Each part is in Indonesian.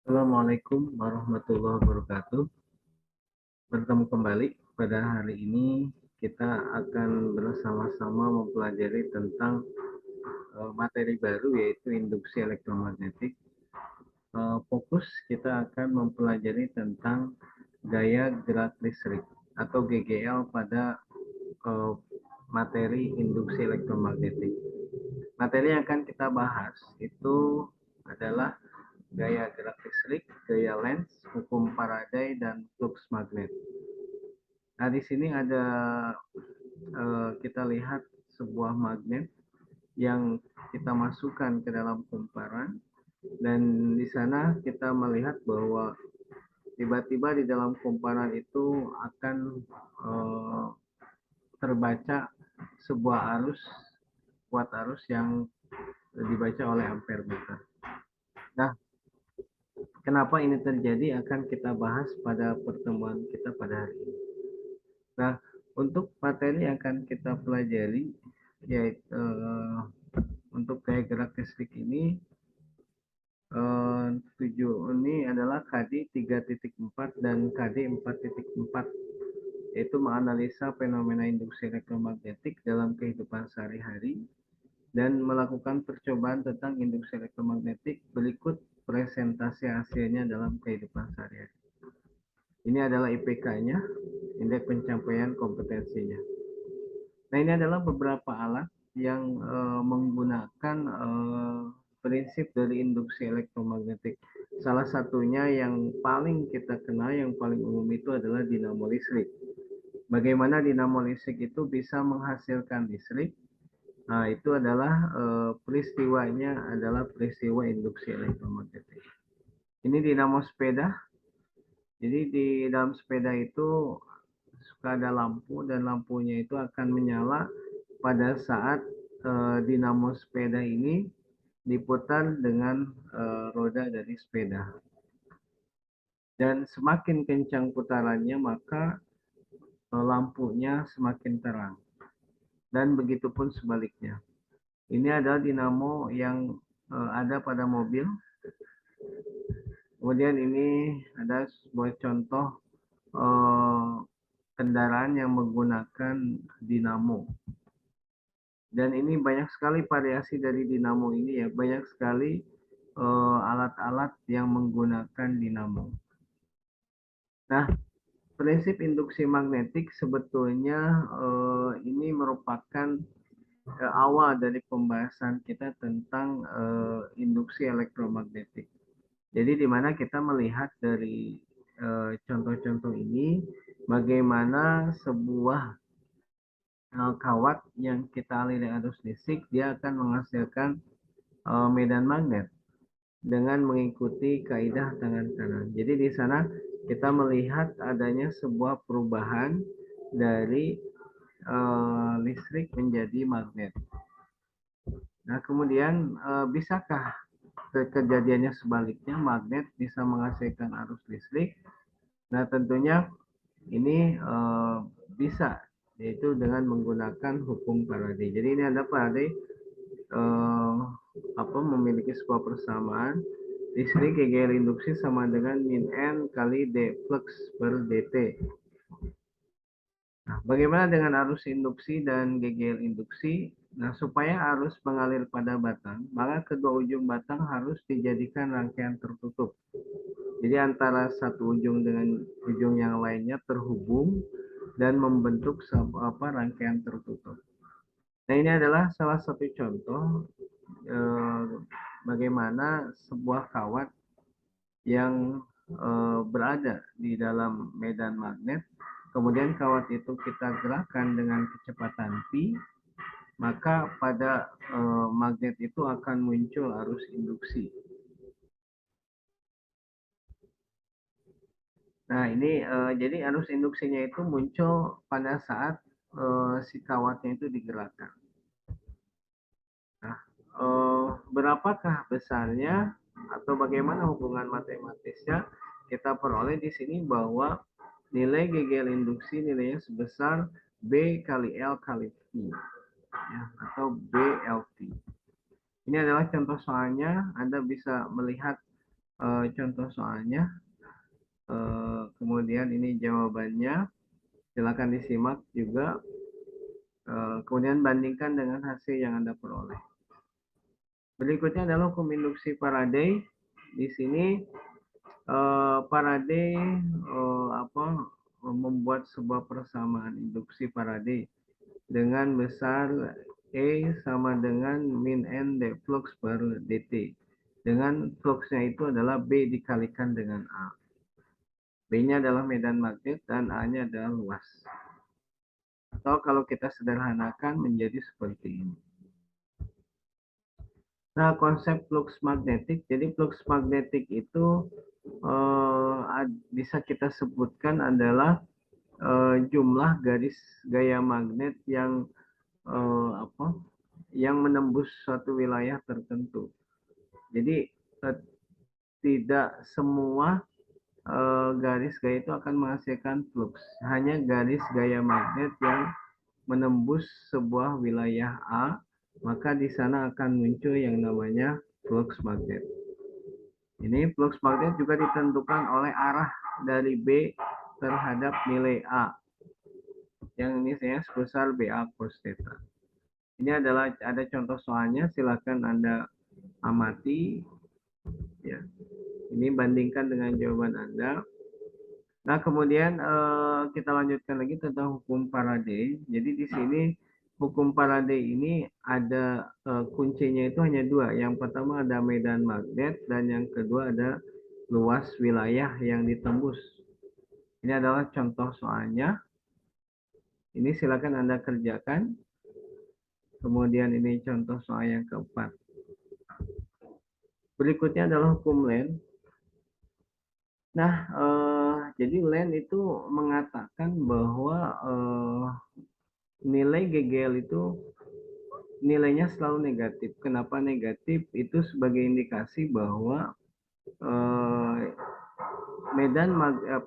Assalamualaikum warahmatullahi wabarakatuh. Bertemu kembali pada hari ini kita akan bersama-sama mempelajari tentang materi baru yaitu induksi elektromagnetik. Fokus kita akan mempelajari tentang gaya gerak listrik atau GGL pada eh, materi induksi elektromagnetik. Materi yang akan kita bahas itu adalah gaya gerak listrik, gaya Lenz, hukum Faraday, dan flux magnet. Nah, di sini ada kita lihat sebuah magnet yang kita masukkan ke dalam kumparan dan di sana kita melihat bahwa tiba-tiba di dalam kumparan itu akan terbaca sebuah arus kuat arus yang dibaca oleh ampere meter. Nah, kenapa ini terjadi akan kita bahas pada pertemuan kita pada hari ini. Nah, untuk materi yang akan kita pelajari yaitu untuk gaya gerak listrik ini tujuh ini adalah KD 3.4 dan KD 4.4 yaitu menganalisa fenomena induksi elektromagnetik dalam kehidupan sehari-hari dan melakukan percobaan tentang induksi elektromagnetik berikut presentasi hasilnya dalam kehidupan sehari-hari. Ini adalah IPK-nya, indeks pencapaian kompetensinya. Nah, ini adalah beberapa alat yang menggunakan prinsip dari induksi elektromagnetik. Salah satunya yang paling kita kenal, yang paling umum itu adalah dinamo listrik. Bagaimana dinamo listrik itu bisa menghasilkan listrik? Nah, itu adalah peristiwanya adalah peristiwa induksi elektromagnetik. Ini dinamo sepeda. Jadi di dalam sepeda itu suka ada lampu dan lampunya itu akan menyala pada saat dinamo sepeda ini diputar dengan roda dari sepeda. Dan semakin kencang putarannya maka lampunya semakin terang. Dan begitu pun sebaliknya. Ini adalah dinamo yang ada pada mobil. Kemudian ini ada sebuah contoh kendaraan yang menggunakan dinamo. Dan ini banyak sekali variasi dari dinamo ini ya, banyak sekali alat-alat yang menggunakan dinamo. Nah, prinsip induksi magnetik sebetulnya ini merupakan awal dari pembahasan kita tentang induksi elektromagnetik. Jadi di mana kita melihat dari contoh-contoh ini bagaimana sebuah kawat yang kita aliri arus listrik dia akan menghasilkan medan magnet dengan mengikuti kaidah tangan kanan. Jadi di sana kita melihat adanya sebuah perubahan dari listrik menjadi magnet. Nah, kemudian bisakah kejadiannya sebaliknya magnet bisa menghasilkan arus listrik? Nah, tentunya ini bisa yaitu dengan menggunakan hukum Faraday. Jadi ini ada Faraday memiliki sebuah persamaan listrik GGL induksi sama dengan min N kali D flux per dt. Nah, bagaimana dengan arus induksi dan GGL induksi? Nah, supaya arus mengalir pada batang, maka kedua ujung batang harus dijadikan rangkaian tertutup. Jadi antara satu ujung dengan ujung yang lainnya terhubung dan membentuk rangkaian tertutup. Nah, ini adalah salah satu contoh bagaimana sebuah kawat yang berada di dalam medan magnet, kemudian kawat itu kita gerakkan dengan kecepatan V, maka pada magnet itu akan muncul arus induksi. Nah, ini jadi arus induksinya itu muncul pada saat si kawatnya itu digerakkan. Nah, berapakah besarnya atau bagaimana hubungan matematisnya? Kita peroleh di sini bahwa nilai GGL induksi nilainya sebesar B kali L kali V ya, atau BLV. Ini adalah contoh soalnya, Anda bisa melihat contoh soalnya. Kemudian ini jawabannya. Silakan disimak juga. Kemudian bandingkan dengan hasil yang Anda peroleh. Berikutnya adalah hukum induksi Faraday. Di sini Faraday membuat sebuah persamaan induksi Faraday dengan besar E sama dengan min N flux per dt. Dengan fluxnya itu adalah B dikalikan dengan A. B-nya adalah medan magnet dan A-nya adalah luas. Atau kalau kita sederhanakan menjadi seperti ini. Nah, konsep flux magnetik. Jadi flux magnetik itu bisa kita sebutkan adalah jumlah garis gaya magnet yang yang menembus suatu wilayah tertentu. Jadi tidak semua garis gaya itu akan menghasilkan flux. Hanya garis gaya magnet yang menembus sebuah wilayah A, maka di sana akan muncul yang namanya flux magnet. Ini flux magnet juga ditentukan oleh arah dari B terhadap nilai A. Yang ini saya sebesar BA cos theta. Ini adalah ada contoh soalnya, silakan Anda amati. Ya. Ini bandingkan dengan jawaban Anda. Nah, kemudian kita lanjutkan lagi tentang hukum Faraday. Jadi di sini hukum Faraday ini ada kuncinya itu hanya dua. Yang pertama ada medan magnet dan yang kedua ada luas wilayah yang ditembus. Ini adalah contoh soalnya. Ini silakan Anda kerjakan. Kemudian ini contoh soal yang keempat. Berikutnya adalah hukum Lenz. Nah, jadi Lenz itu mengatakan bahwa nilai GGL itu nilainya selalu negatif. Kenapa negatif? Itu sebagai indikasi bahwa medan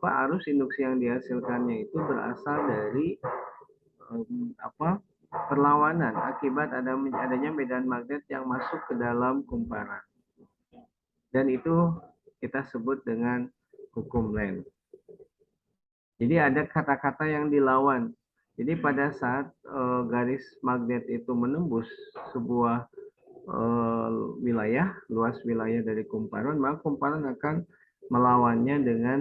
arus induksi yang dihasilkannya itu berasal dari perlawanan akibat adanya medan magnet yang masuk ke dalam kumparan. Dan itu kita sebut dengan hukum Lenz. Jadi ada kata-kata yang dilawan. Jadi pada saat garis magnet itu menembus sebuah wilayah, luas wilayah dari kumparan, maka kumparan akan melawannya dengan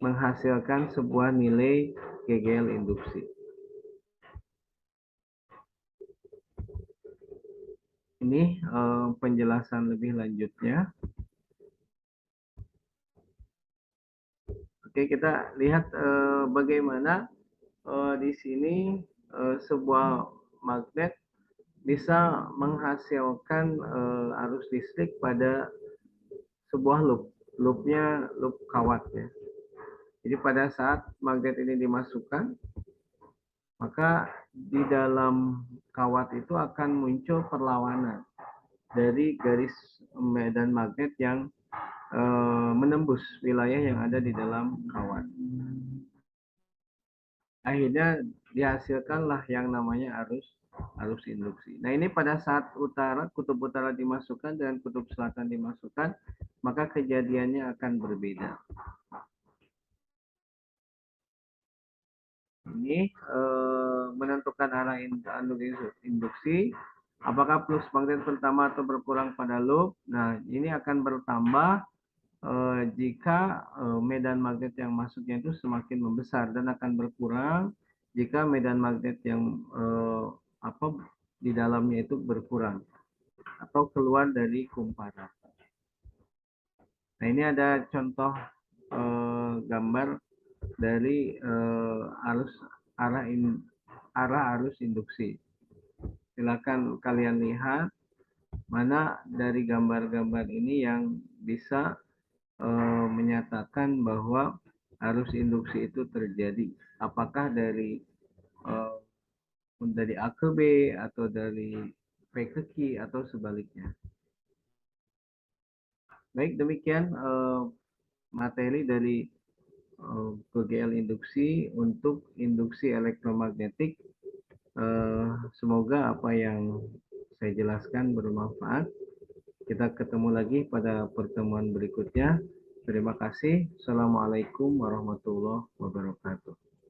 menghasilkan sebuah nilai GGL induksi. Ini penjelasan lebih lanjutnya. Oke, kita lihat bagaimana di sini sebuah magnet bisa menghasilkan arus listrik pada sebuah loop. Loopnya loop kawat ya. Jadi pada saat magnet ini dimasukkan, maka di dalam kawat itu akan muncul perlawanan dari garis medan magnet yang menembus wilayah yang ada di dalam kawat. Akhirnya dihasilkanlah yang namanya arus induksi. Nah, ini pada saat kutub utara dimasukkan dan kutub selatan dimasukkan, maka kejadiannya akan berbeda. Ini menentukan arah induksi. Apakah flux magnet pertama atau berkurang pada loop? Nah, ini akan bertambah jika medan magnet yang masuknya itu semakin membesar dan akan berkurang jika medan magnet yang di dalamnya itu berkurang atau keluar dari kumparan. Nah, ini ada contoh gambar dari arah arus induksi. Silakan kalian lihat mana dari gambar-gambar ini yang bisa menyatakan bahwa arus induksi itu terjadi. Apakah dari A ke B atau dari P ke Q atau sebaliknya. Baik, demikian materi dari GGL induksi untuk induksi elektromagnetik. Semoga apa yang saya jelaskan bermanfaat. Kita ketemu lagi pada pertemuan berikutnya. Terima kasih. Assalamualaikum warahmatullahi wabarakatuh.